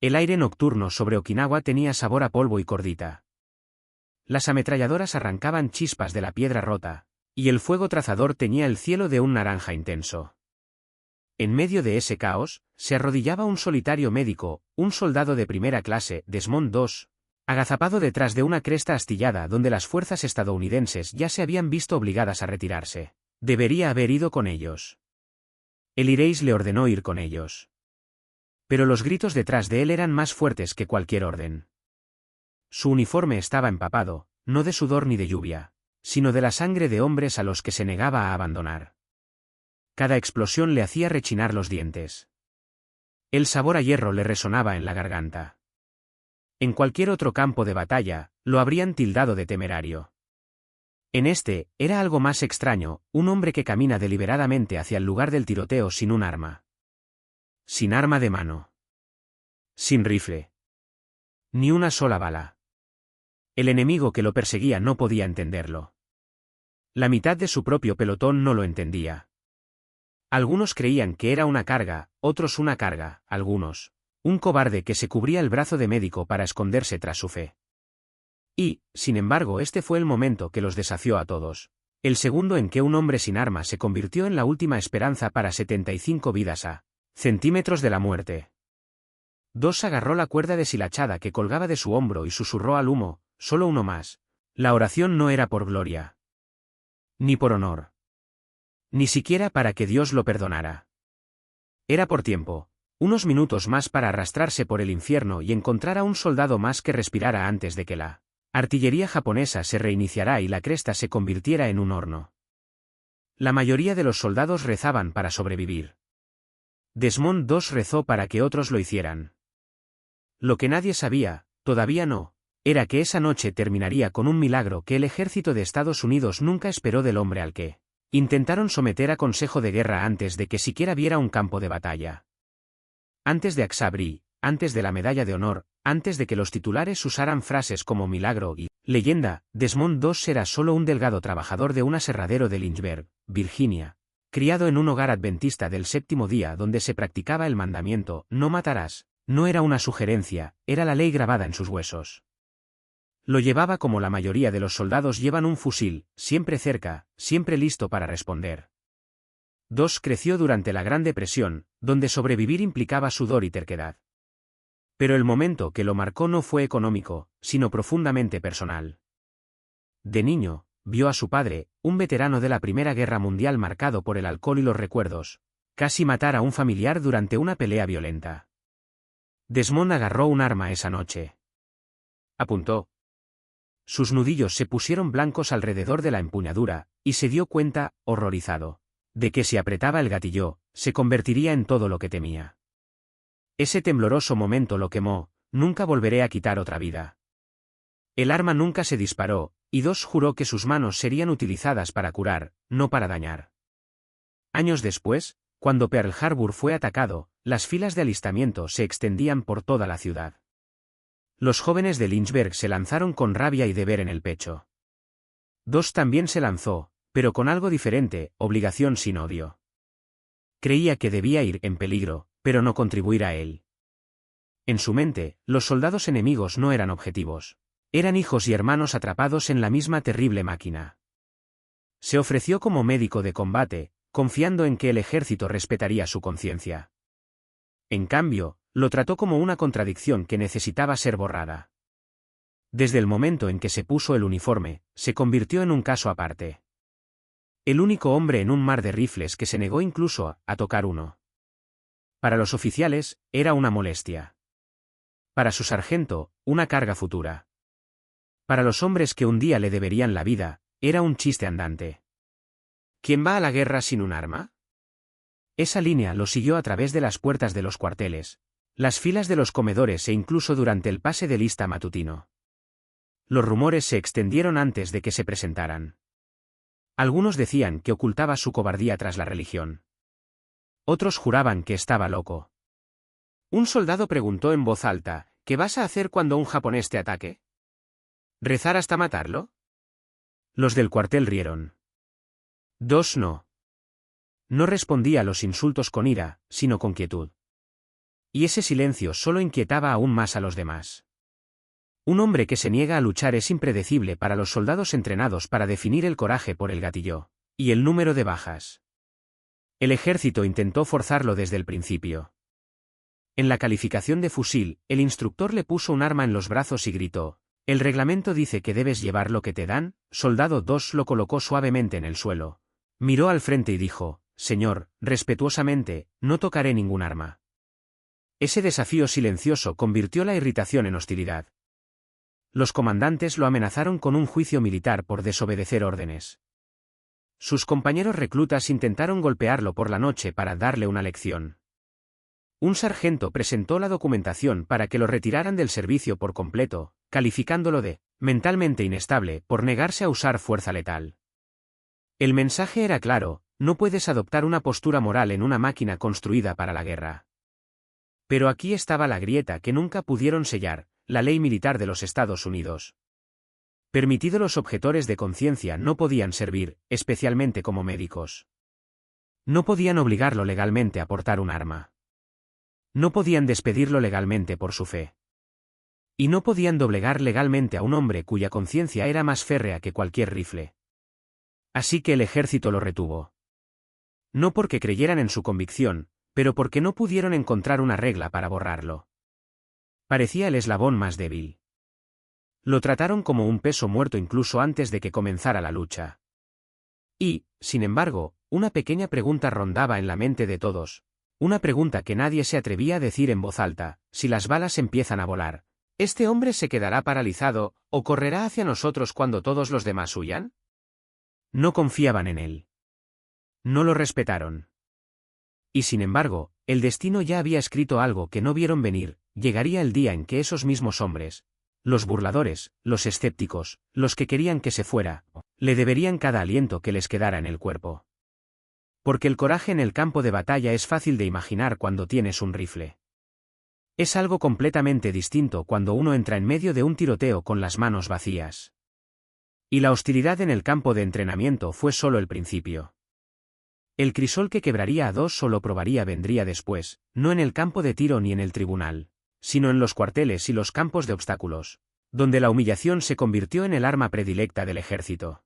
El aire nocturno sobre Okinawa tenía sabor a polvo y cordita. Las ametralladoras arrancaban chispas de la piedra rota, y el fuego trazador teñía el cielo de un naranja intenso. En medio de ese caos, se arrodillaba un solitario médico, un soldado de primera clase, Desmond II, agazapado detrás de una cresta astillada donde las fuerzas estadounidenses ya se habían visto obligadas a retirarse. Debería haber ido con ellos. El Ireis le ordenó ir con ellos. Pero los gritos detrás de él eran más fuertes que cualquier orden. Su uniforme estaba empapado, no de sudor ni de lluvia, sino de la sangre de hombres a los que se negaba a abandonar. Cada explosión le hacía rechinar los dientes. El sabor a hierro le resonaba en la garganta. En cualquier otro campo de batalla, lo habrían tildado de temerario. En este, era algo más extraño, un hombre que camina deliberadamente hacia el lugar del tiroteo sin un arma. Sin arma de mano. Sin rifle. Ni una sola bala. El enemigo que lo perseguía no podía entenderlo. La mitad de su propio pelotón no lo entendía. Algunos creían que era una carga, otros una carga, algunos, un cobarde que se cubría el brazo de médico para esconderse tras su fe. Y, sin embargo, este fue el momento que los desafió a todos. El segundo en que un hombre sin arma se convirtió en la última esperanza para 75 vidas a centímetros de la muerte. Dos agarró la cuerda deshilachada que colgaba de su hombro y susurró al humo, solo uno más. La oración no era por gloria. Ni por honor. Ni siquiera para que Dios lo perdonara. Era por tiempo, unos minutos más para arrastrarse por el infierno y encontrar a un soldado más que respirara antes de que la artillería japonesa se reiniciara y la cresta se convirtiera en un horno. La mayoría de los soldados rezaban para sobrevivir. Desmond II rezó para que otros lo hicieran. Lo que nadie sabía, todavía no, era que esa noche terminaría con un milagro que el ejército de Estados Unidos nunca esperó del hombre al que intentaron someter a consejo de guerra antes de que siquiera viera un campo de batalla. Antes de Axabri, antes de la medalla de honor, antes de que los titulares usaran frases como milagro y leyenda, Desmond II era solo un delgado trabajador de un aserradero de Lynchburg, Virginia, criado en un hogar adventista del séptimo día donde se practicaba el mandamiento, no matarás. No era una sugerencia, era la ley grabada en sus huesos. Lo llevaba como la mayoría de los soldados llevan un fusil, siempre cerca, siempre listo para responder. Dos creció durante la Gran Depresión, donde sobrevivir implicaba sudor y terquedad. Pero el momento que lo marcó no fue económico, sino profundamente personal. De niño, vio a su padre, un veterano de la Primera Guerra Mundial marcado por el alcohol y los recuerdos, casi matar a un familiar durante una pelea violenta. Desmond agarró un arma esa noche. Apuntó. Sus nudillos se pusieron blancos alrededor de la empuñadura, y se dio cuenta, horrorizado, de que si apretaba el gatillo, se convertiría en todo lo que temía. Ese tembloroso momento lo quemó, nunca volveré a quitar otra vida. El arma nunca se disparó, y Dos juró que sus manos serían utilizadas para curar, no para dañar. Años después, cuando Pearl Harbor fue atacado, las filas de alistamiento se extendían por toda la ciudad. Los jóvenes de Lynchburg se lanzaron con rabia y deber en el pecho. Dos también se lanzó, pero con algo diferente, obligación sin odio. Creía que debía ir en peligro, pero no contribuir a él. En su mente, los soldados enemigos no eran objetivos. Eran hijos y hermanos atrapados en la misma terrible máquina. Se ofreció como médico de combate, confiando en que el ejército respetaría su conciencia. En cambio, lo trató como una contradicción que necesitaba ser borrada. Desde el momento en que se puso el uniforme, se convirtió en un caso aparte. El único hombre en un mar de rifles que se negó incluso a tocar uno. Para los oficiales, era una molestia. Para su sargento, una carga futura. Para los hombres que un día le deberían la vida, era un chiste andante. ¿Quién va a la guerra sin un arma? Esa línea lo siguió a través de las puertas de los cuarteles, las filas de los comedores e incluso durante el pase de lista matutino. Los rumores se extendieron antes de que se presentaran. Algunos decían que ocultaba su cobardía tras la religión. Otros juraban que estaba loco. Un soldado preguntó en voz alta, ¿qué vas a hacer cuando un japonés te ataque? ¿Rezar hasta matarlo? Los del cuartel rieron. Dos no. No respondía a los insultos con ira, sino con quietud. Y ese silencio solo inquietaba aún más a los demás. Un hombre que se niega a luchar es impredecible para los soldados entrenados para definir el coraje por el gatillo y el número de bajas. El ejército intentó forzarlo desde el principio. En la calificación de fusil, el instructor le puso un arma en los brazos y gritó: «El reglamento dice que debes llevar lo que te dan». Soldado 2 lo colocó suavemente en el suelo. Miró al frente y dijo: «Señor, respetuosamente, no tocaré ningún arma». Ese desafío silencioso convirtió la irritación en hostilidad. Los comandantes lo amenazaron con un juicio militar por desobedecer órdenes. Sus compañeros reclutas intentaron golpearlo por la noche para darle una lección. Un sargento presentó la documentación para que lo retiraran del servicio por completo, calificándolo de mentalmente inestable por negarse a usar fuerza letal. El mensaje era claro: no puedes adoptar una postura moral en una máquina construida para la guerra. Pero aquí estaba la grieta que nunca pudieron sellar: la ley militar de los Estados Unidos. Permitido, los objetores de conciencia no podían servir, especialmente como médicos. No podían obligarlo legalmente a portar un arma. No podían despedirlo legalmente por su fe. Y no podían doblegar legalmente a un hombre cuya conciencia era más férrea que cualquier rifle. Así que el ejército lo retuvo. No porque creyeran en su convicción, pero porque no pudieron encontrar una regla para borrarlo. Parecía el eslabón más débil. Lo trataron como un peso muerto incluso antes de que comenzara la lucha. Y, sin embargo, una pequeña pregunta rondaba en la mente de todos. Una pregunta que nadie se atrevía a decir en voz alta: si las balas empiezan a volar, ¿este hombre se quedará paralizado, o correrá hacia nosotros cuando todos los demás huyan? No confiaban en él. No lo respetaron. Y sin embargo, el destino ya había escrito algo que no vieron venir: llegaría el día en que esos mismos hombres, los burladores, los escépticos, los que querían que se fuera, le deberían cada aliento que les quedara en el cuerpo. Porque el coraje en el campo de batalla es fácil de imaginar cuando tienes un rifle. Es algo completamente distinto cuando uno entra en medio de un tiroteo con las manos vacías. Y la hostilidad en el campo de entrenamiento fue solo el principio. El crisol que quebraría a dos o lo probaría vendría después, no en el campo de tiro ni en el tribunal, sino en los cuarteles y los campos de obstáculos, donde la humillación se convirtió en el arma predilecta del ejército.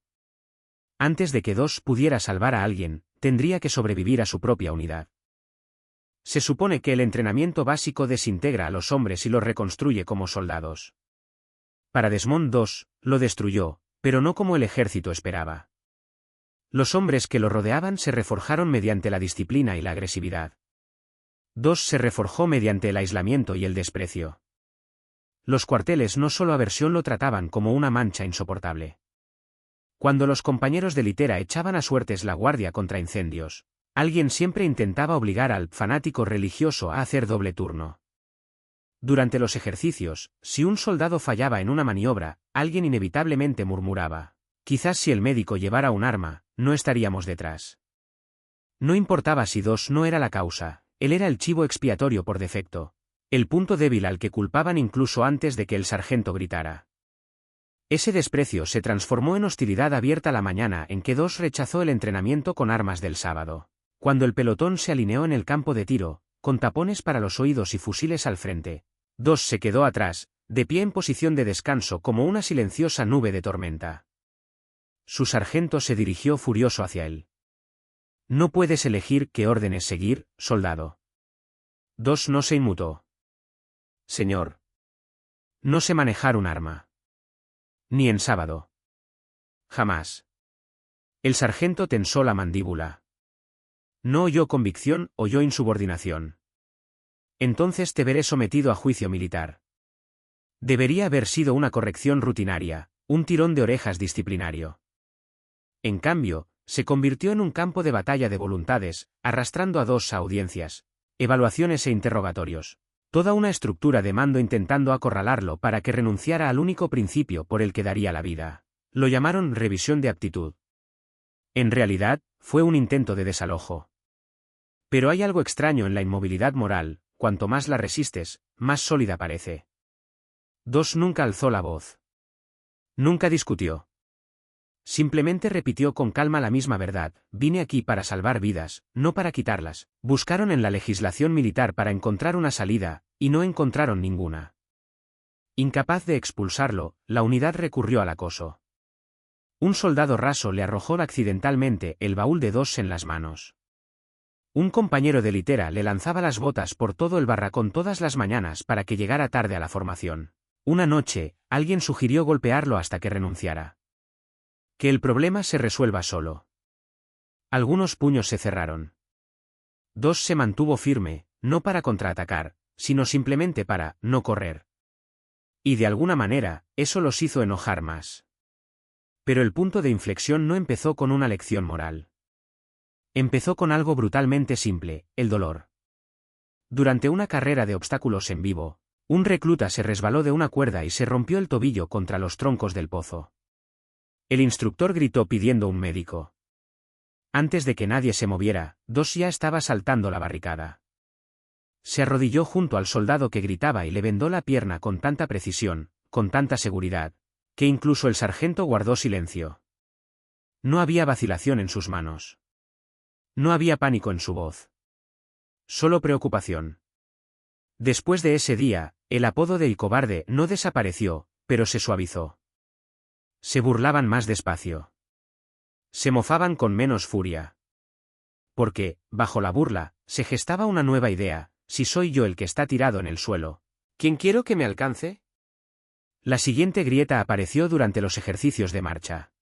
Antes de que Dos pudiera salvar a alguien, tendría que sobrevivir a su propia unidad. Se supone que el entrenamiento básico desintegra a los hombres y los reconstruye como soldados. Para Desmond II, lo destruyó, pero no como el ejército esperaba. Los hombres que lo rodeaban se reforjaron mediante la disciplina y la agresividad. Dos se reforjó mediante el aislamiento y el desprecio. Los cuarteles no solo a versión lo trataban como una mancha insoportable. Cuando los compañeros de litera echaban a suertes la guardia contra incendios, alguien siempre intentaba obligar al fanático religioso a hacer doble turno. Durante los ejercicios, si un soldado fallaba en una maniobra, alguien inevitablemente murmuraba: quizás si el médico llevara un arma, no estaríamos detrás. No importaba si Dos no era la causa, él era el chivo expiatorio por defecto, el punto débil al que culpaban incluso antes de que el sargento gritara. Ese desprecio se transformó en hostilidad abierta la mañana en que Dos rechazó el entrenamiento con armas del sábado, cuando el pelotón se alineó en el campo de tiro, con tapones para los oídos y fusiles al frente. Dos se quedó atrás, de pie en posición de descanso como una silenciosa nube de tormenta. Su sargento se dirigió furioso hacia él. No puedes elegir qué órdenes seguir, soldado. Dos no se inmutó. Señor. No sé manejar un arma. Ni en sábado. Jamás. El sargento tensó la mandíbula. No oyó convicción, oyó insubordinación. Entonces te veré sometido a juicio militar. Debería haber sido una corrección rutinaria, un tirón de orejas disciplinario. En cambio, se convirtió en un campo de batalla de voluntades, arrastrando a Dos a audiencias, evaluaciones e interrogatorios. Toda una estructura de mando intentando acorralarlo para que renunciara al único principio por el que daría la vida. Lo llamaron revisión de aptitud. En realidad, fue un intento de desalojo. Pero hay algo extraño en la inmovilidad moral: cuanto más la resistes, más sólida parece. Dos nunca alzó la voz. Nunca discutió. Simplemente repitió con calma la misma verdad: vine aquí para salvar vidas, no para quitarlas. Buscaron en la legislación militar para encontrar una salida, y no encontraron ninguna. Incapaz de expulsarlo, la unidad recurrió al acoso. Un soldado raso le arrojó accidentalmente el baúl de dos en las manos. Un compañero de litera le lanzaba las botas por todo el barracón todas las mañanas para que llegara tarde a la formación. Una noche, alguien sugirió golpearlo hasta que renunciara. Que el problema se resuelva solo. Algunos puños se cerraron. Dos se mantuvo firme, no para contraatacar, sino simplemente para no correr. Y de alguna manera, eso los hizo enojar más. Pero el punto de inflexión no empezó con una lección moral. Empezó con algo brutalmente simple: el dolor. Durante una carrera de obstáculos en vivo, un recluta se resbaló de una cuerda y se rompió el tobillo contra los troncos del pozo. El instructor gritó pidiendo un médico. Antes de que nadie se moviera, Dos ya estaba saltando la barricada. Se arrodilló junto al soldado que gritaba y le vendó la pierna con tanta precisión, con tanta seguridad, que incluso el sargento guardó silencio. No había vacilación en sus manos. No había pánico en su voz. Solo preocupación. Después de ese día, el apodo de El Cobarde no desapareció, pero se suavizó. Se burlaban más despacio. Se mofaban con menos furia. Porque, bajo la burla, se gestaba una nueva idea: si soy yo el que está tirado en el suelo, ¿quién quiero que me alcance? La siguiente grieta apareció durante los ejercicios de marcha.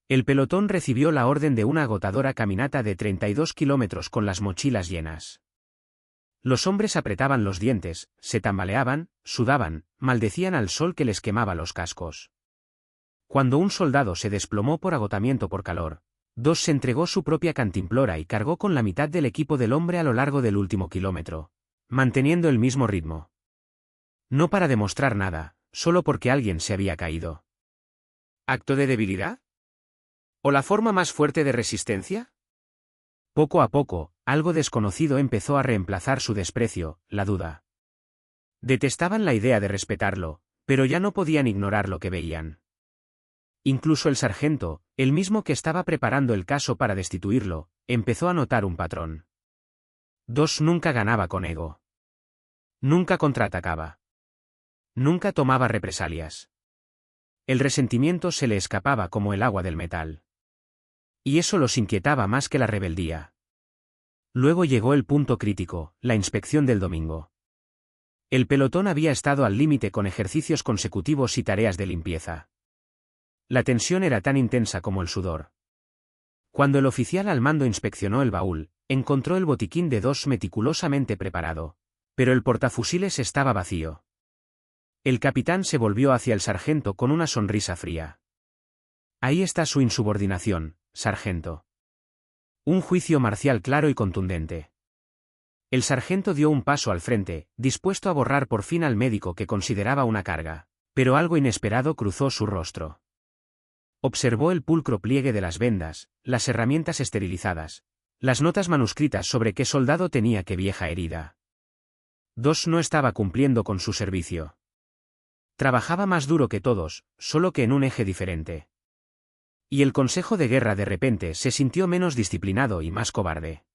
El pelotón recibió la orden de una agotadora caminata de 32 kilómetros con las mochilas llenas. Los hombres apretaban los dientes, se tambaleaban, sudaban, maldecían al sol que les quemaba los cascos. Cuando un soldado se desplomó por agotamiento por calor, Dos se entregó su propia cantimplora y cargó con la mitad del equipo del hombre a lo largo del último kilómetro, manteniendo el mismo ritmo. No para demostrar nada, solo porque alguien se había caído. ¿Acto de debilidad? ¿O la forma más fuerte de resistencia? Poco a poco, algo desconocido empezó a reemplazar su desprecio: la duda. Detestaban la idea de respetarlo, pero ya no podían ignorar lo que veían. Incluso el sargento, el mismo que estaba preparando el caso para destituirlo, empezó a notar un patrón. Dos nunca ganaba con ego. Nunca contraatacaba. Nunca tomaba represalias. El resentimiento se le escapaba como el agua del metal. Y eso los inquietaba más que la rebeldía. Luego llegó el punto crítico: la inspección del domingo. El pelotón había estado al límite con ejercicios consecutivos y tareas de limpieza. La tensión era tan intensa como el sudor. Cuando el oficial al mando inspeccionó el baúl, encontró el botiquín de Dos meticulosamente preparado, pero el portafusiles estaba vacío. El capitán se volvió hacia el sargento con una sonrisa fría. Ahí está su insubordinación, sargento. Un juicio marcial claro y contundente. El sargento dio un paso al frente, dispuesto a borrar por fin al médico que consideraba una carga, pero algo inesperado cruzó su rostro. Observó el pulcro pliegue de las vendas, las herramientas esterilizadas, las notas manuscritas sobre qué soldado tenía qué vieja herida. Dos no estaba cumpliendo con su servicio. Trabajaba más duro que todos, solo que en un eje diferente. Y el consejo de guerra de repente se sintió menos disciplinado y más cobarde.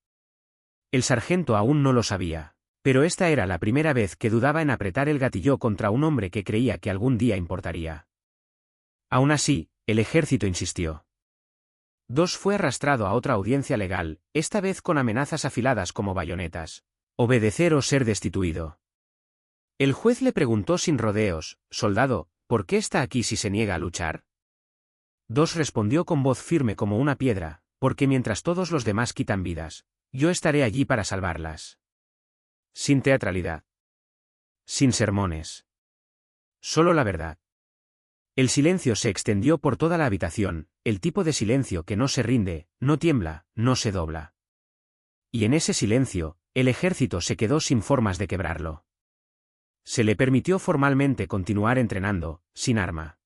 El sargento aún no lo sabía, pero esta era la primera vez que dudaba en apretar el gatillo contra un hombre que creía que algún día importaría. Aún así, el ejército insistió. Dos fue arrastrado a otra audiencia legal, esta vez con amenazas afiladas como bayonetas: obedecer o ser destituido. El juez le preguntó sin rodeos: soldado, ¿por qué está aquí si se niega a luchar? Dos respondió con voz firme como una piedra: porque mientras todos los demás quitan vidas, yo estaré allí para salvarlas. Sin teatralidad. Sin sermones. Solo la verdad. El silencio se extendió por toda la habitación, el tipo de silencio que no se rinde, no tiembla, no se dobla. Y en ese silencio, el ejército se quedó sin formas de quebrarlo. Se le permitió formalmente continuar entrenando, sin arma.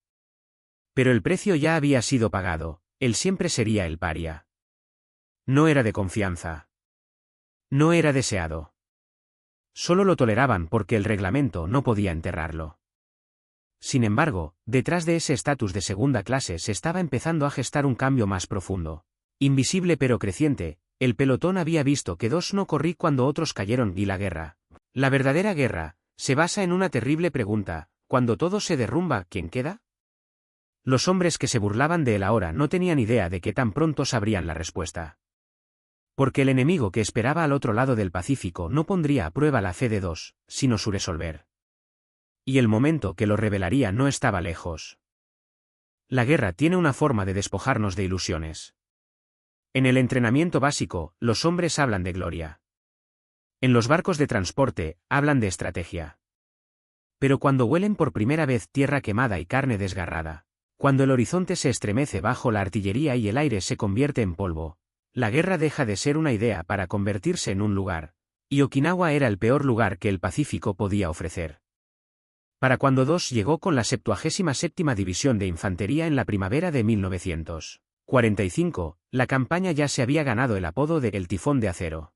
Pero el precio ya había sido pagado: él siempre sería el paria. No era de confianza. No era deseado. Solo lo toleraban porque el reglamento no podía enterrarlo. Sin embargo, detrás de ese estatus de segunda clase se estaba empezando a gestar un cambio más profundo. Invisible pero creciente, el pelotón había visto que dos no corrí cuando otros cayeron y la guerra. La verdadera guerra se basa en una terrible pregunta: cuando todo se derrumba, ¿quién queda? Los hombres que se burlaban de él ahora no tenían idea de que tan pronto sabrían la respuesta. Porque el enemigo que esperaba al otro lado del Pacífico no pondría a prueba la fe de dos, sino su resolver. Y el momento que lo revelaría no estaba lejos. La guerra tiene una forma de despojarnos de ilusiones. En el entrenamiento básico, los hombres hablan de gloria. En los barcos de transporte, hablan de estrategia. Pero cuando huelen por primera vez tierra quemada y carne desgarrada, cuando el horizonte se estremece bajo la artillería y el aire se convierte en polvo, la guerra deja de ser una idea para convertirse en un lugar, y Okinawa era el peor lugar que el Pacífico podía ofrecer. Para cuando Dos llegó con la 77ª División de Infantería en la primavera de 1945, la campaña ya se había ganado el apodo de «El Tifón de Acero».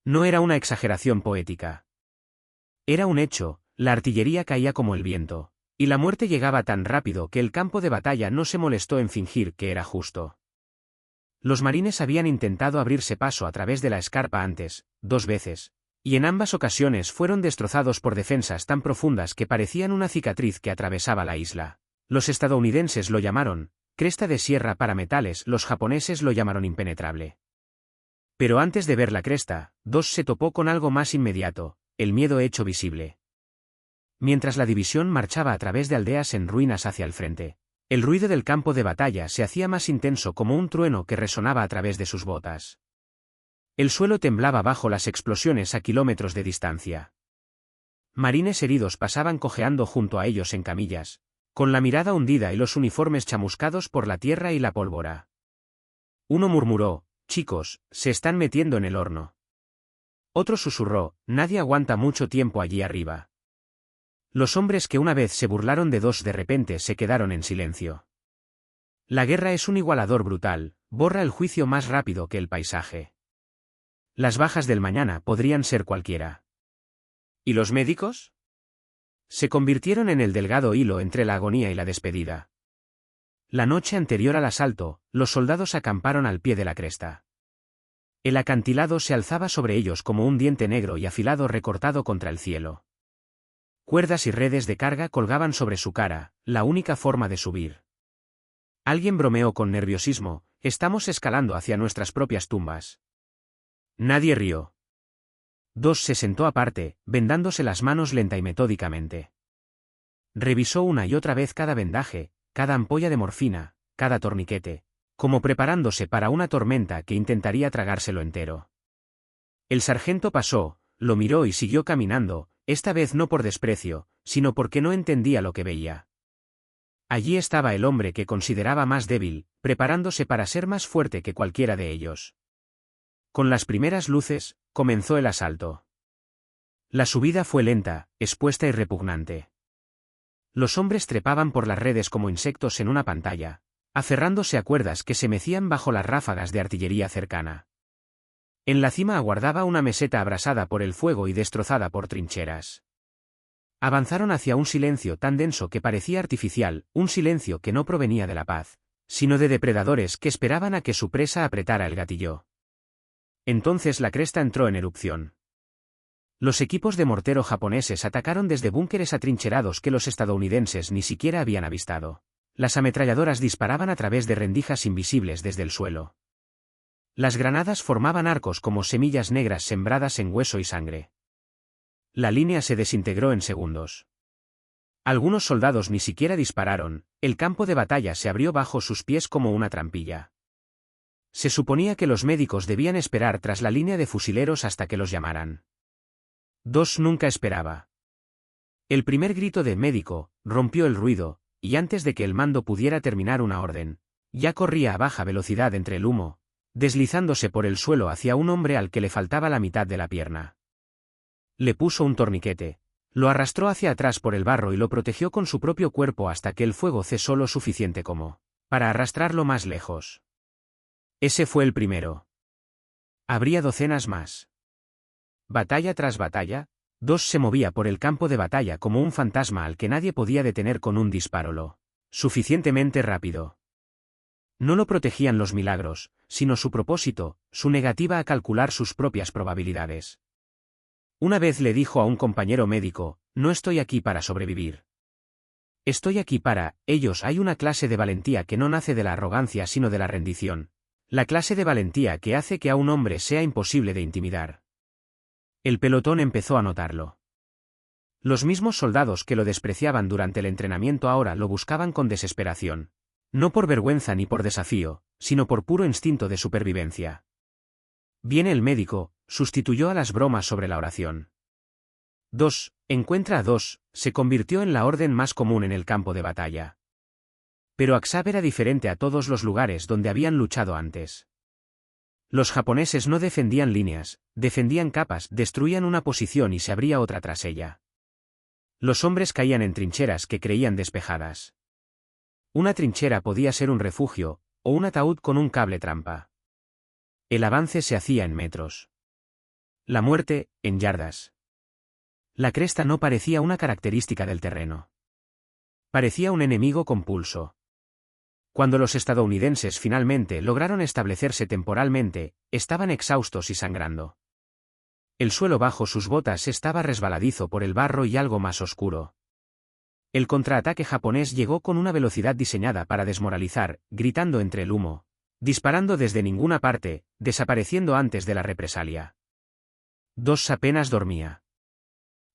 No era una exageración poética. Era un hecho, la artillería caía como el viento, y la muerte llegaba tan rápido que el campo de batalla no se molestó en fingir que era justo. Los marines habían intentado abrirse paso a través de la escarpa antes, 2 veces, y en ambas ocasiones fueron destrozados por defensas tan profundas que parecían una cicatriz que atravesaba la isla. Los estadounidenses lo llamaron cresta de sierra para metales, los japoneses lo llamaron impenetrable. Pero antes de ver la cresta, Dos se topó con algo más inmediato, el miedo hecho visible. Mientras la división marchaba a través de aldeas en ruinas hacia el frente, el ruido del campo de batalla se hacía más intenso como un trueno que resonaba a través de sus botas. El suelo temblaba bajo las explosiones a kilómetros de distancia. Marines heridos pasaban cojeando junto a ellos en camillas, con la mirada hundida y los uniformes chamuscados por la tierra y la pólvora. Uno murmuró: «Chicos, se están metiendo en el horno». Otro susurró: «Nadie aguanta mucho tiempo allí arriba». Los hombres que una vez se burlaron de Dos de repente se quedaron en silencio. La guerra es un igualador brutal, borra el juicio más rápido que el paisaje. Las bajas del mañana podrían ser cualquiera. ¿Y los médicos? Se convirtieron en el delgado hilo entre la agonía y la despedida. La noche anterior al asalto, los soldados acamparon al pie de la cresta. El acantilado se alzaba sobre ellos como un diente negro y afilado recortado contra el cielo. Cuerdas y redes de carga colgaban sobre su cara, la única forma de subir. Alguien bromeó con nerviosismo: «Estamos escalando hacia nuestras propias tumbas». Nadie rió. Dos se sentó aparte, vendándose las manos lenta y metódicamente. Revisó una y otra vez cada vendaje, cada ampolla de morfina, cada torniquete, como preparándose para una tormenta que intentaría tragárselo entero. El sargento pasó, lo miró y siguió caminando, esta vez no por desprecio, sino porque no entendía lo que veía. Allí estaba el hombre que consideraba más débil, preparándose para ser más fuerte que cualquiera de ellos. Con las primeras luces, comenzó el asalto. La subida fue lenta, expuesta y repugnante. Los hombres trepaban por las redes como insectos en una pantalla, aferrándose a cuerdas que se mecían bajo las ráfagas de artillería cercana. En la cima aguardaba una meseta abrasada por el fuego y destrozada por trincheras. Avanzaron hacia un silencio tan denso que parecía artificial, un silencio que no provenía de la paz, sino de depredadores que esperaban a que su presa apretara el gatillo. Entonces la cresta entró en erupción. Los equipos de mortero japoneses atacaron desde búnkeres atrincherados que los estadounidenses ni siquiera habían avistado. Las ametralladoras disparaban a través de rendijas invisibles desde el suelo. Las granadas formaban arcos como semillas negras sembradas en hueso y sangre. La línea se desintegró en segundos. Algunos soldados ni siquiera dispararon, el campo de batalla se abrió bajo sus pies como una trampilla. Se suponía que los médicos debían esperar tras la línea de fusileros hasta que los llamaran. Dos nunca esperaba. El primer grito de «médico» rompió el ruido, y antes de que el mando pudiera terminar una orden, ya corría a baja velocidad entre el humo, deslizándose por el suelo hacia un hombre al que le faltaba la mitad de la pierna. Le puso un torniquete, lo arrastró hacia atrás por el barro y lo protegió con su propio cuerpo hasta que el fuego cesó lo suficiente como para arrastrarlo más lejos. Ese fue el primero. Habría docenas más. Batalla tras batalla, 2 se movía por el campo de batalla como un fantasma al que nadie podía detener con un disparo lo suficientemente rápido. No lo protegían los milagros, sino su propósito, su negativa a calcular sus propias probabilidades. Una vez le dijo a un compañero médico, no estoy aquí para sobrevivir. Estoy aquí para ellos. Hay una clase de valentía que no nace de la arrogancia sino de la rendición. La clase de valentía que hace que a un hombre sea imposible de intimidar. El pelotón empezó a notarlo. Los mismos soldados que lo despreciaban durante el entrenamiento ahora lo buscaban con desesperación. No por vergüenza ni por desafío, sino por puro instinto de supervivencia. Viene el médico, sustituyó a las bromas sobre la oración. 2. Encuentra a 2, se convirtió en la orden más común en el campo de batalla. Pero Aksab era diferente a todos los lugares donde habían luchado antes. Los japoneses no defendían líneas, defendían capas, destruían una posición y se abría otra tras ella. Los hombres caían en trincheras que creían despejadas. Una trinchera podía ser un refugio, o un ataúd con un cable trampa. El avance se hacía en metros. La muerte, en yardas. La cresta no parecía una característica del terreno. Parecía un enemigo con pulso. Cuando los estadounidenses finalmente lograron establecerse temporalmente, estaban exhaustos y sangrando. El suelo bajo sus botas estaba resbaladizo por el barro y algo más oscuro. El contraataque japonés llegó con una velocidad diseñada para desmoralizar, gritando entre el humo, disparando desde ninguna parte, desapareciendo antes de la represalia. 2 apenas dormía.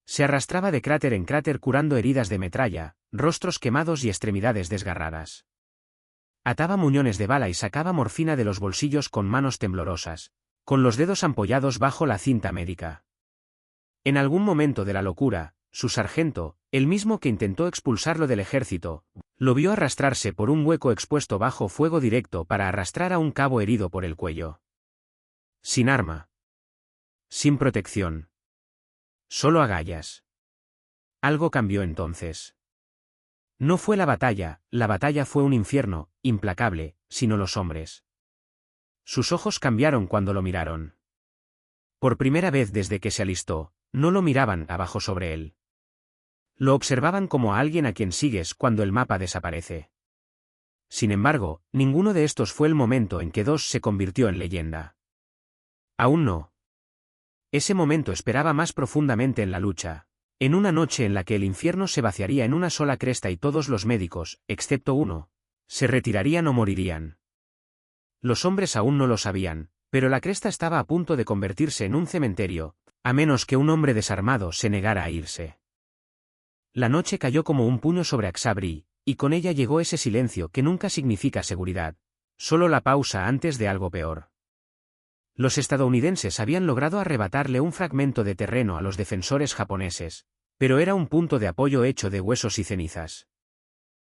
Se arrastraba de cráter en cráter curando heridas de metralla, rostros quemados y extremidades desgarradas. Ataba muñones de bala y sacaba morfina de los bolsillos con manos temblorosas, con los dedos ampollados bajo la cinta médica. En algún momento de la locura, su sargento, el mismo que intentó expulsarlo del ejército, lo vio arrastrarse por un hueco expuesto bajo fuego directo para arrastrar a un cabo herido por el cuello. Sin arma. Sin protección. Solo agallas. Algo cambió entonces. No fue la batalla fue un infierno, implacable, sino los hombres. Sus ojos cambiaron cuando lo miraron. Por primera vez desde que se alistó, no lo miraban abajo sobre él. Lo observaban como a alguien a quien sigues cuando el mapa desaparece. Sin embargo, ninguno de estos fue el momento en que 2 se convirtió en leyenda. Aún no. Ese momento esperaba más profundamente en la lucha, en una noche en la que el infierno se vaciaría en una sola cresta y todos los médicos, excepto uno, se retirarían o morirían. Los hombres aún no lo sabían, pero la cresta estaba a punto de convertirse en un cementerio, a menos que un hombre desarmado se negara a irse. La noche cayó como un puño sobre Aksabri, y con ella llegó ese silencio que nunca significa seguridad, solo la pausa antes de algo peor. Los estadounidenses habían logrado arrebatarle un fragmento de terreno a los defensores japoneses, pero era un punto de apoyo hecho de huesos y cenizas.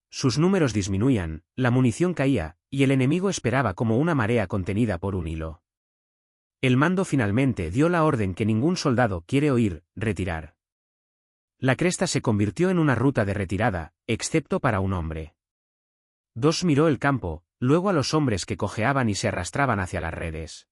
Sus números disminuían, la munición caía, y el enemigo esperaba como una marea contenida por un hilo. El mando finalmente dio la orden que ningún soldado quiere oír, retirar. La cresta se convirtió en una ruta de retirada, excepto para un hombre. 2 miró el campo, luego a los hombres que cojeaban y se arrastraban hacia las redes.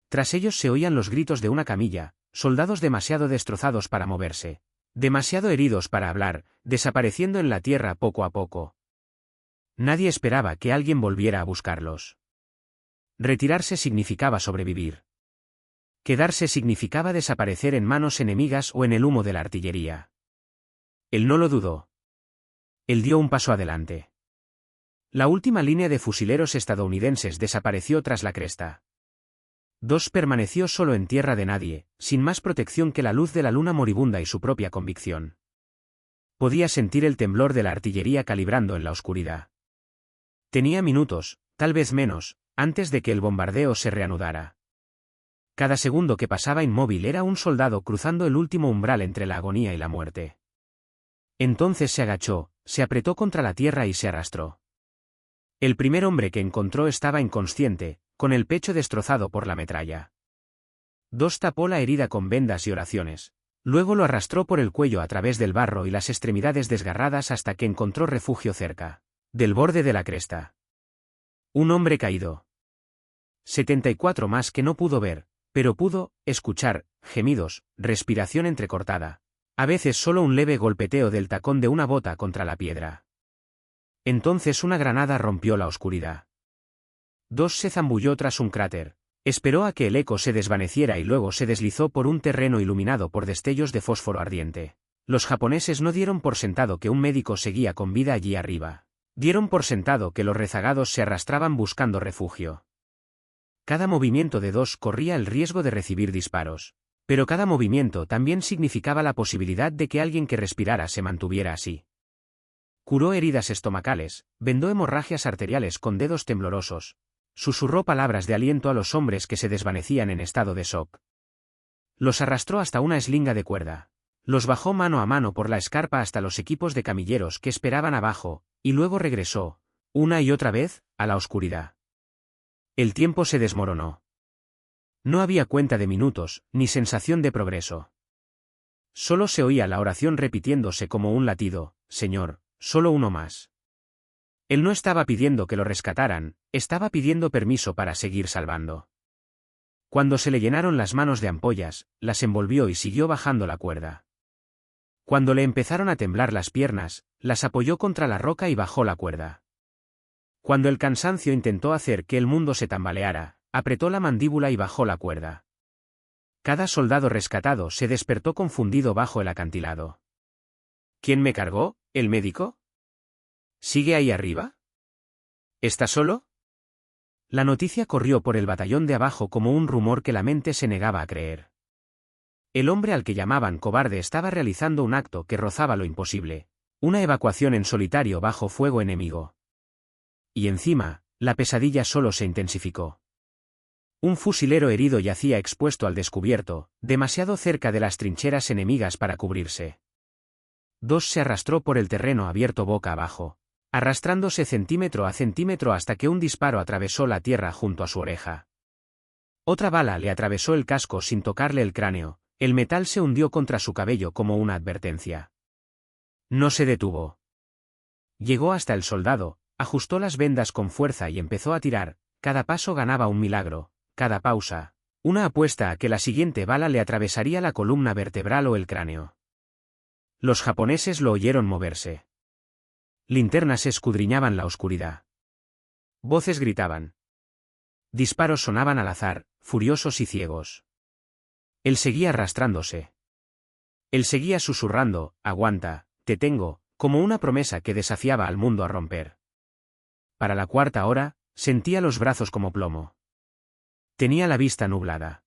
Tras ellos se oían los gritos de una camilla, soldados demasiado destrozados para moverse, demasiado heridos para hablar, desapareciendo en la tierra poco a poco. Nadie esperaba que alguien volviera a buscarlos. Retirarse significaba sobrevivir. Quedarse significaba desaparecer en manos enemigas o en el humo de la artillería. Él no lo dudó. Él dio un paso adelante. La última línea de fusileros estadounidenses desapareció tras la cresta. 2 permaneció solo en tierra de nadie, sin más protección que la luz de la luna moribunda y su propia convicción. Podía sentir el temblor de la artillería calibrando en la oscuridad. Tenía minutos, tal vez menos, antes de que el bombardeo se reanudara. Cada segundo que pasaba inmóvil era un soldado cruzando el último umbral entre la agonía y la muerte. Entonces se agachó, se apretó contra la tierra y se arrastró. El primer hombre que encontró estaba inconsciente, con el pecho destrozado por la metralla. 2 tapó la herida con vendas y oraciones. Luego lo arrastró por el cuello a través del barro y las extremidades desgarradas hasta que encontró refugio cerca del borde de la cresta. Un hombre caído. 74 más que no pudo ver, Pero pudo escuchar gemidos, respiración entrecortada. A veces solo un leve golpeteo del tacón de una bota contra la piedra. Entonces una granada rompió la oscuridad. Dos se zambulló tras un cráter. Esperó a que el eco se desvaneciera y luego se deslizó por un terreno iluminado por destellos de fósforo ardiente. Los japoneses no dieron por sentado que un médico seguía con vida allí arriba. Dieron por sentado que los rezagados se arrastraban buscando refugio. Cada movimiento de dos corría el riesgo de recibir disparos. Pero cada movimiento también significaba la posibilidad de que alguien que respirara se mantuviera así. Curó heridas estomacales, vendó hemorragias arteriales con dedos temblorosos. Susurró palabras de aliento a los hombres que se desvanecían en estado de shock. Los arrastró hasta una eslinga de cuerda. Los bajó mano a mano por la escarpa hasta los equipos de camilleros que esperaban abajo, y luego regresó, una y otra vez, a la oscuridad. El tiempo se desmoronó. No había cuenta de minutos, ni sensación de progreso. Solo se oía la oración repitiéndose como un latido: Señor, solo uno más. Él no estaba pidiendo que lo rescataran, estaba pidiendo permiso para seguir salvando. Cuando se le llenaron las manos de ampollas, las envolvió y siguió bajando la cuerda. Cuando le empezaron a temblar las piernas, las apoyó contra la roca y bajó la cuerda. Cuando el cansancio intentó hacer que el mundo se tambaleara, apretó la mandíbula y bajó la cuerda. Cada soldado rescatado se despertó confundido bajo el acantilado. ¿Quién me cargó? ¿El médico? ¿Sigue ahí arriba? ¿Está solo? La noticia corrió por el batallón de abajo como un rumor que la mente se negaba a creer. El hombre al que llamaban cobarde estaba realizando un acto que rozaba lo imposible, una evacuación en solitario bajo fuego enemigo. Y encima, la pesadilla solo se intensificó. Un fusilero herido yacía expuesto al descubierto, demasiado cerca de las trincheras enemigas para cubrirse. Dos se arrastró por el terreno abierto boca abajo, arrastrándose centímetro a centímetro hasta que un disparo atravesó la tierra junto a su oreja. Otra bala le atravesó el casco sin tocarle el cráneo, el metal se hundió contra su cabello como una advertencia. No se detuvo. Llegó hasta el soldado, ajustó las vendas con fuerza y empezó a tirar. Cada paso ganaba un milagro, cada pausa, una apuesta a que la siguiente bala le atravesaría la columna vertebral o el cráneo. Los japoneses lo oyeron moverse. Linternas escudriñaban la oscuridad. Voces gritaban. Disparos sonaban al azar, furiosos y ciegos. Él seguía arrastrándose. Él seguía susurrando: aguanta, te tengo, como una promesa que desafiaba al mundo a romper. Para la cuarta hora, sentía los brazos como plomo. Tenía la vista nublada.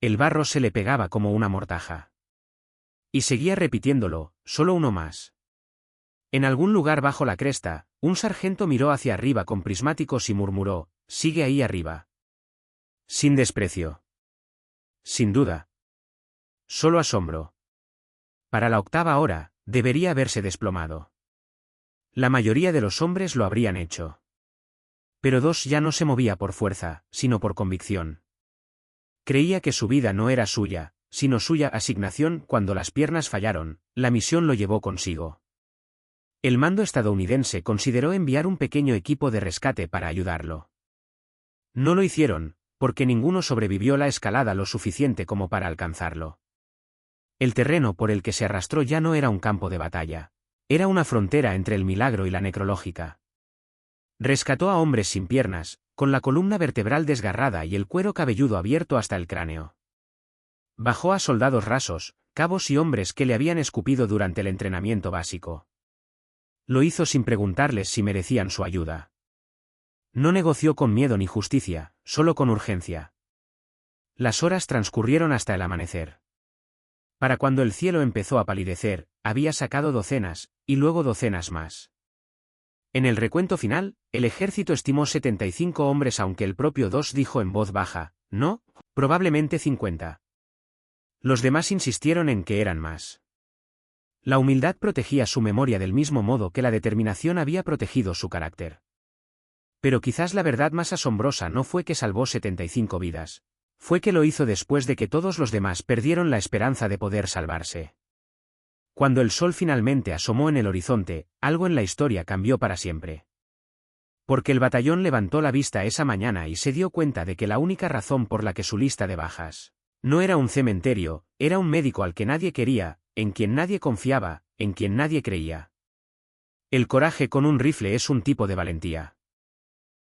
El barro se le pegaba como una mortaja. Y seguía repitiéndolo: solo uno más. En algún lugar bajo la cresta, un sargento miró hacia arriba con prismáticos y murmuró: sigue ahí arriba. Sin desprecio. Sin duda. Solo asombro. Para la octava hora, debería haberse desplomado. La mayoría de los hombres lo habrían hecho. Pero Dos ya no se movía por fuerza, sino por convicción. Creía que su vida no era suya, sino suya asignación. Cuando las piernas fallaron, la misión lo llevó consigo. El mando estadounidense consideró enviar un pequeño equipo de rescate para ayudarlo. No lo hicieron, porque ninguno sobrevivió la escalada lo suficiente como para alcanzarlo. El terreno por el que se arrastró ya no era un campo de batalla. Era una frontera entre el milagro y la necrológica. Rescató a hombres sin piernas, con la columna vertebral desgarrada y el cuero cabelludo abierto hasta el cráneo. Bajó a soldados rasos, cabos y hombres que le habían escupido durante el entrenamiento básico. Lo hizo sin preguntarles si merecían su ayuda. No negoció con miedo ni justicia, solo con urgencia. Las horas transcurrieron hasta el amanecer. Para cuando el cielo empezó a palidecer, había sacado docenas, y luego docenas más. En el recuento final, el ejército estimó 75 hombres, aunque el propio Dos dijo en voz baja: no, probablemente 50. Los demás insistieron en que eran más. La humildad protegía su memoria del mismo modo que la determinación había protegido su carácter. Pero quizás la verdad más asombrosa no fue que salvó 75 vidas. Fue que lo hizo después de que todos los demás perdieron la esperanza de poder salvarse. Cuando el sol finalmente asomó en el horizonte, algo en la historia cambió para siempre. Porque el batallón levantó la vista esa mañana y se dio cuenta de que la única razón por la que su lista de bajas no era un cementerio, era un médico al que nadie quería, en quien nadie confiaba, en quien nadie creía. El coraje con un rifle es un tipo de valentía.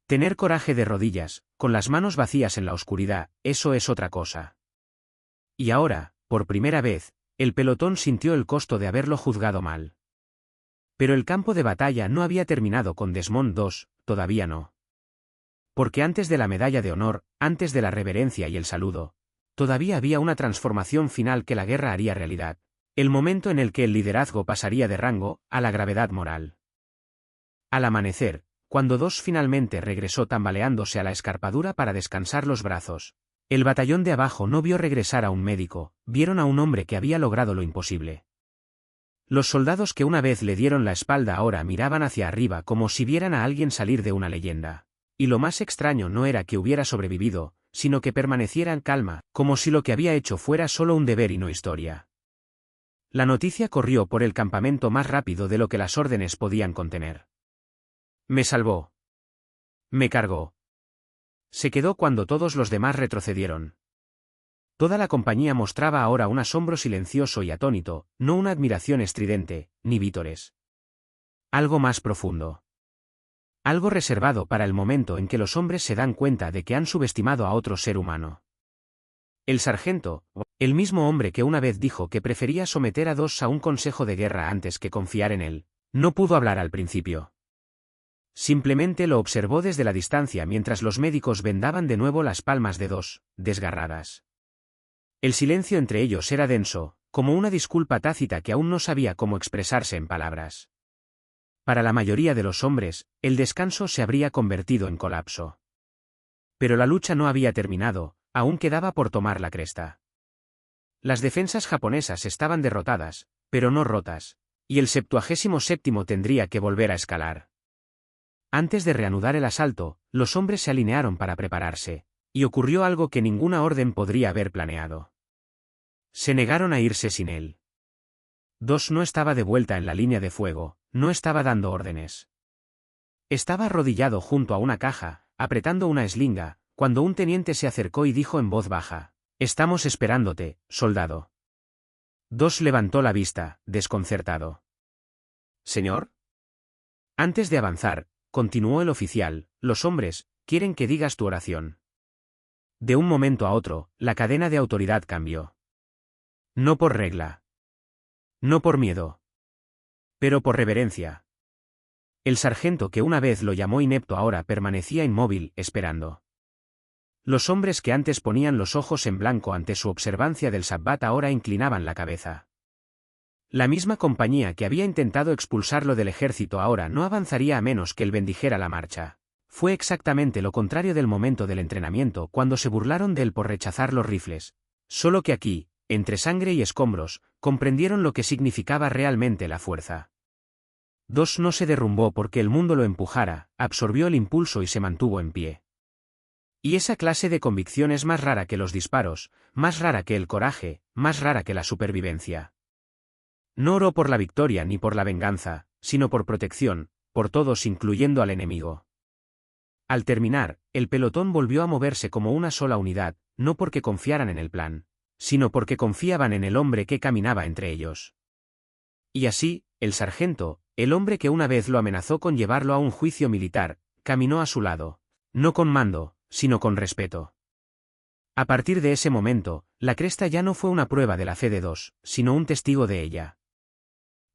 Tener coraje de rodillas, con las manos vacías en la oscuridad, eso es otra cosa. Y ahora, por primera vez, el pelotón sintió el costo de haberlo juzgado mal. Pero el campo de batalla no había terminado con Desmond II, todavía no. Porque antes de la medalla de honor, antes de la reverencia y el saludo, todavía había una transformación final que la guerra haría realidad, el momento en el que el liderazgo pasaría de rango a la gravedad moral. Al amanecer, cuando Dos finalmente regresó tambaleándose a la escarpadura para descansar los brazos, el batallón de abajo no vio regresar a un médico, vieron a un hombre que había logrado lo imposible. Los soldados que una vez le dieron la espalda ahora miraban hacia arriba como si vieran a alguien salir de una leyenda. Y lo más extraño no era que hubiera sobrevivido, sino que permaneciera en calma, como si lo que había hecho fuera solo un deber y no historia. La noticia corrió por el campamento más rápido de lo que las órdenes podían contener. Me salvó. Me cargó. Se quedó cuando todos los demás retrocedieron. Toda la compañía mostraba ahora un asombro silencioso y atónito, no una admiración estridente, ni vítores. Algo más profundo. Algo reservado para el momento en que los hombres se dan cuenta de que han subestimado a otro ser humano. El sargento, el mismo hombre que una vez dijo que prefería someter a Dos a un consejo de guerra antes que confiar en él, no pudo hablar al principio. Simplemente lo observó desde la distancia mientras los médicos vendaban de nuevo las palmas de Dos, desgarradas. El silencio entre ellos era denso, como una disculpa tácita que aún no sabía cómo expresarse en palabras. Para la mayoría de los hombres, el descanso se habría convertido en colapso. Pero la lucha no había terminado, aún quedaba por tomar la cresta. Las defensas japonesas estaban derrotadas, pero no rotas, y el 77º tendría que volver a escalar. Antes de reanudar el asalto, los hombres se alinearon para prepararse, y ocurrió algo que ninguna orden podría haber planeado. Se negaron a irse sin él. Dos no estaba de vuelta en la línea de fuego, no estaba dando órdenes. Estaba arrodillado junto a una caja, apretando una eslinga, cuando un teniente se acercó y dijo en voz baja: «Estamos esperándote, soldado». Dos levantó la vista, desconcertado. «¿Señor?» Antes de avanzar, continuó el oficial, «los hombres quieren que digas tu oración». De un momento a otro, la cadena de autoridad cambió. No por regla. No por miedo. Pero por reverencia. El sargento que una vez lo llamó inepto ahora permanecía inmóvil, esperando. Los hombres que antes ponían los ojos en blanco ante su observancia del sabbat ahora inclinaban la cabeza. La misma compañía que había intentado expulsarlo del ejército ahora no avanzaría a menos que él bendijera la marcha. Fue exactamente lo contrario del momento del entrenamiento cuando se burlaron de él por rechazar los rifles. Solo que aquí, entre sangre y escombros, comprendieron lo que significaba realmente la fuerza. Dos no se derrumbó porque el mundo lo empujara, absorbió el impulso y se mantuvo en pie. Y esa clase de convicción es más rara que los disparos, más rara que el coraje, más rara que la supervivencia. No oró por la victoria ni por la venganza, sino por protección, por todos incluyendo al enemigo. Al terminar, el pelotón volvió a moverse como una sola unidad, no porque confiaran en el plan, sino porque confiaban en el hombre que caminaba entre ellos. Y así, el sargento, el hombre que una vez lo amenazó con llevarlo a un juicio militar, caminó a su lado, no con mando, sino con respeto. A partir de ese momento, la cresta ya no fue una prueba de la fe de Dos, sino un testigo de ella.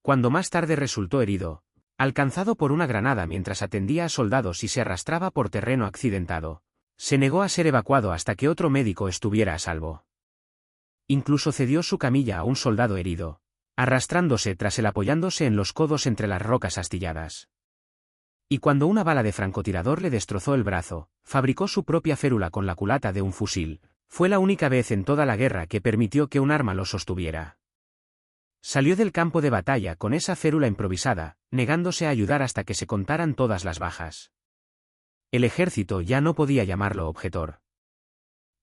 Cuando más tarde resultó herido, alcanzado por una granada mientras atendía a soldados y se arrastraba por terreno accidentado, se negó a ser evacuado hasta que otro médico estuviera a salvo. Incluso cedió su camilla a un soldado herido, arrastrándose tras él apoyándose en los codos entre las rocas astilladas. Y cuando una bala de francotirador le destrozó el brazo, fabricó su propia férula con la culata de un fusil. Fue la única vez en toda la guerra que permitió que un arma lo sostuviera. Salió del campo de batalla con esa férula improvisada, negándose a ayudar hasta que se contaran todas las bajas. El ejército ya no podía llamarlo objetor.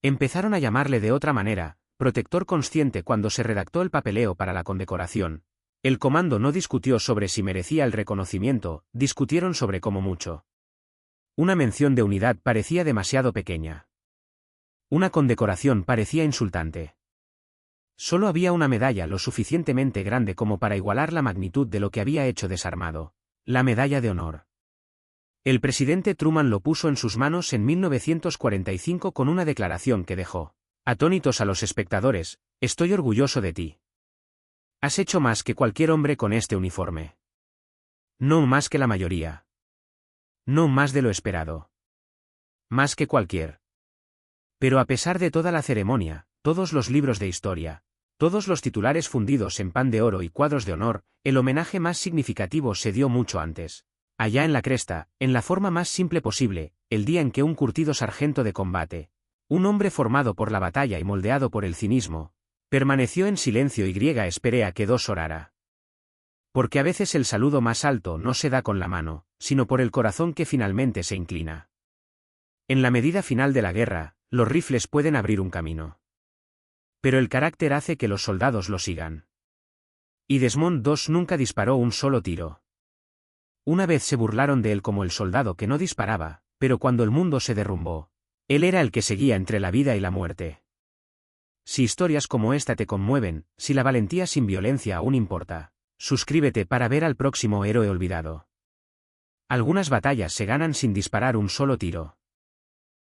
Empezaron a llamarle de otra manera, protector consciente cuando se redactó el papeleo para la condecoración. El comando no discutió sobre si merecía el reconocimiento, discutieron sobre cómo mucho. Una mención de unidad parecía demasiado pequeña. Una condecoración parecía insultante. Solo había una medalla lo suficientemente grande como para igualar la magnitud de lo que había hecho Desarmado: la Medalla de Honor. El presidente Truman lo puso en sus manos en 1945 con una declaración que dejó atónitos a los espectadores: «Estoy orgulloso de ti. Has hecho más que cualquier hombre con este uniforme. No más que la mayoría. No más de lo esperado. Más que cualquier». Pero a pesar de toda la ceremonia, todos los libros de historia, todos los titulares fundidos en pan de oro y cuadros de honor, el homenaje más significativo se dio mucho antes. Allá en la cresta, en la forma más simple posible, el día en que un curtido sargento de combate, un hombre formado por la batalla y moldeado por el cinismo, permaneció en silencio y esperé a que Dos orara. Porque a veces el saludo más alto no se da con la mano, sino por el corazón que finalmente se inclina. En la medida final de la guerra, los rifles pueden abrir un camino. Pero el carácter hace que los soldados lo sigan. Y Desmond II nunca disparó un solo tiro. Una vez se burlaron de él como el soldado que no disparaba, pero cuando el mundo se derrumbó, él era el que seguía entre la vida y la muerte. Si historias como esta te conmueven, si la valentía sin violencia aún importa, suscríbete para ver al próximo héroe olvidado. Algunas batallas se ganan sin disparar un solo tiro.